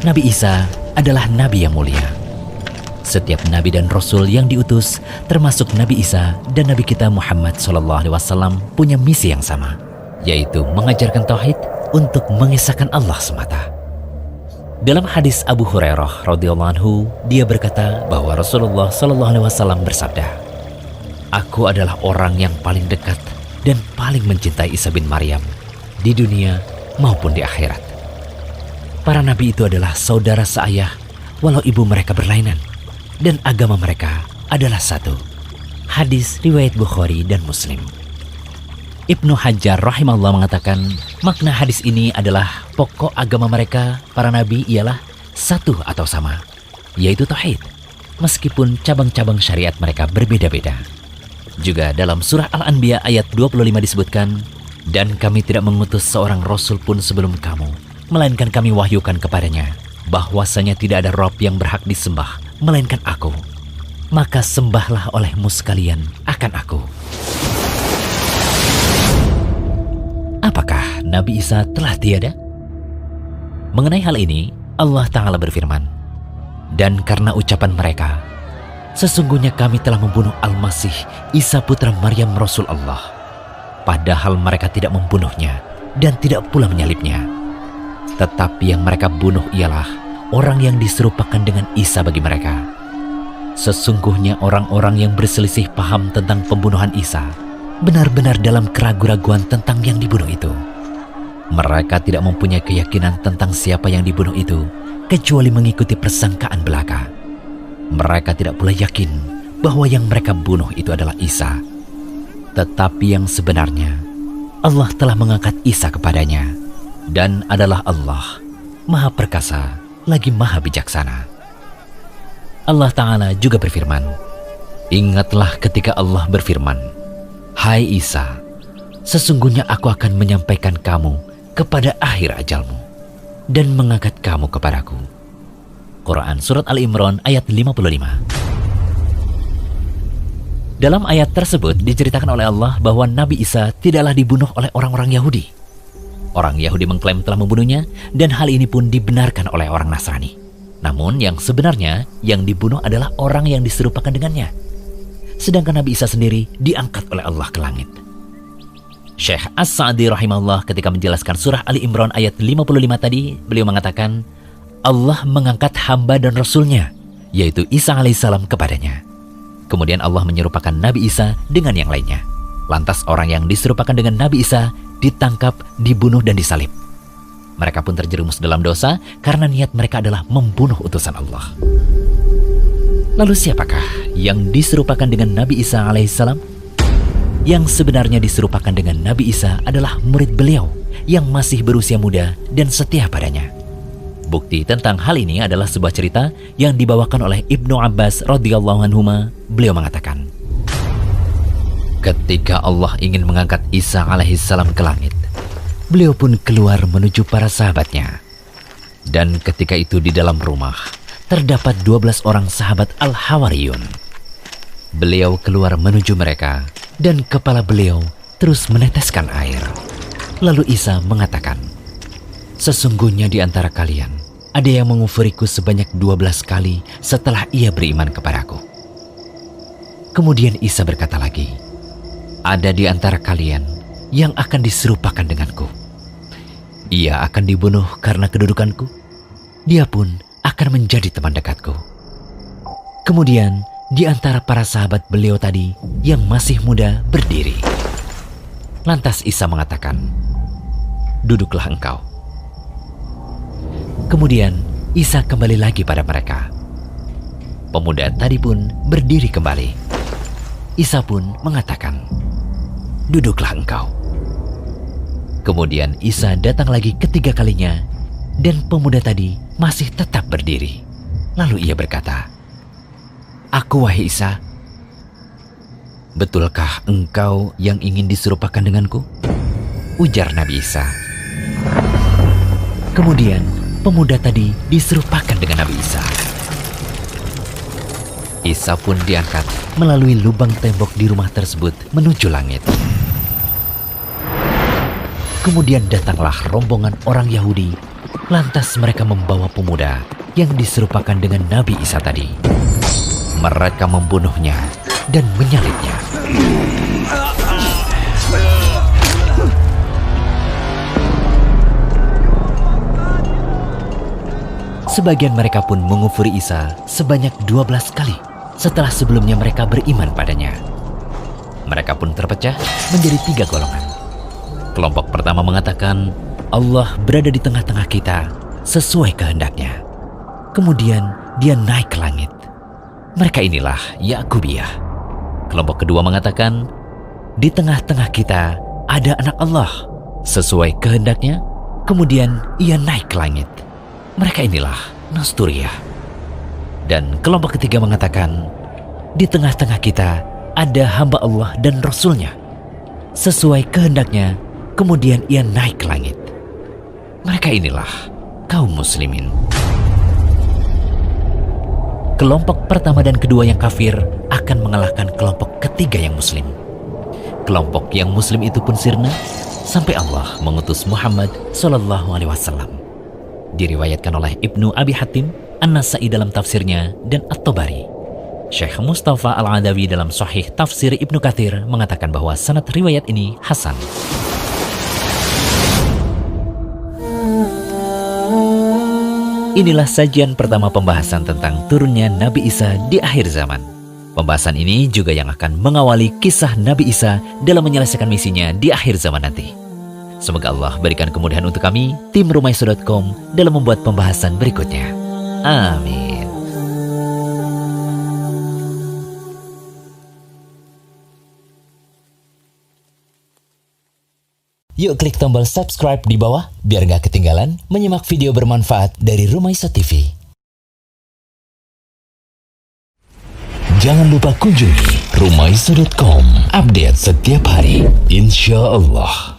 Nabi Isa adalah nabi yang mulia. Setiap nabi dan rasul yang diutus, termasuk Nabi Isa dan Nabi kita Muhammad SAW, punya misi yang sama, yaitu mengajarkan tauhid untuk mengisahkan Allah semata. Dalam hadis Abu Hurairah radhiyallahu anhu, dia berkata bahwa Rasulullah SAW bersabda, "Aku adalah orang yang paling dekat dan paling mencintai Isa bin Maryam di dunia maupun di akhirat. Para nabi itu adalah saudara seayah walau ibu mereka berlainan, dan agama mereka adalah satu." Hadis riwayat Bukhari dan Muslim. Ibnu Hajar rahimahullah mengatakan, makna hadis ini adalah pokok agama mereka, para nabi, ialah satu atau sama, yaitu tauhid, meskipun cabang-cabang syariat mereka berbeda-beda. Juga dalam surah Al-Anbiya ayat 25 disebutkan, "Dan kami tidak mengutus seorang rasul pun sebelum kamu, melainkan kami wahyukan kepadanya bahwasanya tidak ada Rabb yang berhak disembah melainkan aku. Maka sembahlah olehmu sekalian akan aku." Apakah Nabi Isa telah tiada? Mengenai hal ini, Allah Ta'ala berfirman, "Dan karena ucapan mereka, sesungguhnya kami telah membunuh Al-Masih, Isa putra Maryam Rasul Allah. Padahal mereka tidak membunuhnya dan tidak pula menyalibnya. Tetapi yang mereka bunuh ialah orang yang diserupakan dengan Isa bagi mereka. Sesungguhnya orang-orang yang berselisih paham tentang pembunuhan Isa benar-benar dalam keraguan-raguan tentang yang dibunuh itu. Mereka tidak mempunyai keyakinan tentang siapa yang dibunuh itu, kecuali mengikuti persangkaan belaka. Mereka tidak pula yakin bahwa yang mereka bunuh itu adalah Isa. Tetapi yang sebenarnya, Allah telah mengangkat Isa kepadanya, dan adalah Allah, Maha Perkasa, lagi Maha Bijaksana." Allah Ta'ala juga berfirman, "Ingatlah ketika Allah berfirman, 'Hai Isa, sesungguhnya aku akan menyampaikan kamu kepada akhir ajalmu dan mengangkat kamu kepadaku.'" Quran Surat Al-Imran ayat 55. Dalam ayat tersebut diceritakan oleh Allah bahwa Nabi Isa tidaklah dibunuh oleh orang-orang Yahudi. Orang Yahudi mengklaim telah membunuhnya, dan hal ini pun dibenarkan oleh orang Nasrani. Namun yang sebenarnya yang dibunuh adalah orang yang diserupakan dengannya. Sedangkan Nabi Isa sendiri diangkat oleh Allah ke langit. Syekh As-Sa'di rahimahullah ketika menjelaskan surah Ali Imran ayat 55 tadi, beliau mengatakan, Allah mengangkat hamba dan Rasulnya, yaitu Isa alaihissalam, kepadanya. Kemudian Allah menyerupakan Nabi Isa dengan yang lainnya. Lantas orang yang diserupakan dengan Nabi Isa ditangkap, dibunuh dan disalib. Mereka pun terjerumus dalam dosa karena niat mereka adalah membunuh utusan Allah. Lalu siapakah yang diserupakan dengan Nabi Isa alaihissalam? Yang sebenarnya diserupakan dengan Nabi Isa adalah murid beliau yang masih berusia muda dan setia padanya. Bukti tentang hal ini adalah sebuah cerita yang dibawakan oleh Ibnu Abbas radhiyallahu anhuma. Beliau mengatakan, ketika Allah ingin mengangkat Isa alaihissalam ke langit, beliau pun keluar menuju para sahabatnya. Dan ketika itu di dalam rumah terdapat 12 orang sahabat Al-Hawariyun. Beliau keluar menuju mereka dan kepala beliau terus meneteskan air. Lalu Isa mengatakan, sesungguhnya di antara kalian ada yang mengufuriku sebanyak 12 kali setelah ia beriman kepadaku. Kemudian Isa berkata lagi, ada di antara kalian yang akan diserupakan denganku. Ia akan dibunuh karena kedudukanku. Dia pun akan menjadi teman dekatku. Kemudian di antara para sahabat beliau tadi yang masih muda berdiri. Lantas Isa mengatakan, duduklah engkau. Kemudian Isa kembali lagi pada mereka. Pemuda tadi pun berdiri kembali. Isa pun mengatakan, duduklah engkau. Kemudian Isa datang lagi ketiga kalinya, dan pemuda tadi masih tetap berdiri. Lalu ia berkata, aku wahai Isa, betulkah engkau yang ingin diserupakan denganku? Ujar Nabi Isa. Kemudian pemuda tadi diserupakan dengan Nabi Isa. Isa pun diangkat melalui lubang tembok di rumah tersebut menuju langit. Kemudian datanglah rombongan orang Yahudi Lantas mereka membawa pemuda yang diserupakan dengan Nabi Isa tadi. Mereka membunuhnya dan menyalibnya. Sebagian mereka pun mengufuri Isa sebanyak 12 kali setelah sebelumnya mereka beriman padanya. Mereka pun terpecah menjadi 3 golongan. Kelompok pertama mengatakan, Allah berada di tengah-tengah kita sesuai kehendaknya. Kemudian dia naik ke langit. Mereka inilah Yakubiyah. Kelompok kedua mengatakan, di tengah-tengah kita ada anak Allah sesuai kehendaknya. Kemudian ia naik ke langit. Mereka inilah Nasturiyah. Dan kelompok ketiga mengatakan, di tengah-tengah kita ada hamba Allah dan Rasulnya sesuai kehendaknya. Kemudian ia naik ke langit. Mereka inilah kaum muslimin. Kelompok pertama dan kedua yang kafir akan mengalahkan kelompok ketiga yang muslim. Kelompok yang muslim itu pun sirna sampai Allah mengutus Muhammad SAW. Diriwayatkan oleh Ibnu Abi Hatim, An-Nasai dalam tafsirnya, dan At-Tabari. Syekh Mustafa Al-Adawi dalam Sahih Tafsir Ibnu Katsir mengatakan bahwa sanad riwayat ini hasan. Inilah sajian pertama pembahasan tentang turunnya Nabi Isa di akhir zaman. Pembahasan ini juga yang akan mengawali kisah Nabi Isa dalam menyelesaikan misinya di akhir zaman nanti. Semoga Allah berikan kemudahan untuk kami, tim Rumaiso.com, dalam membuat pembahasan berikutnya. Amin. Yuk klik tombol subscribe di bawah biar gak ketinggalan menyimak video bermanfaat dari Rumaiso TV. Jangan lupa kunjungi Rumaiso.com, update setiap hari, insya Allah.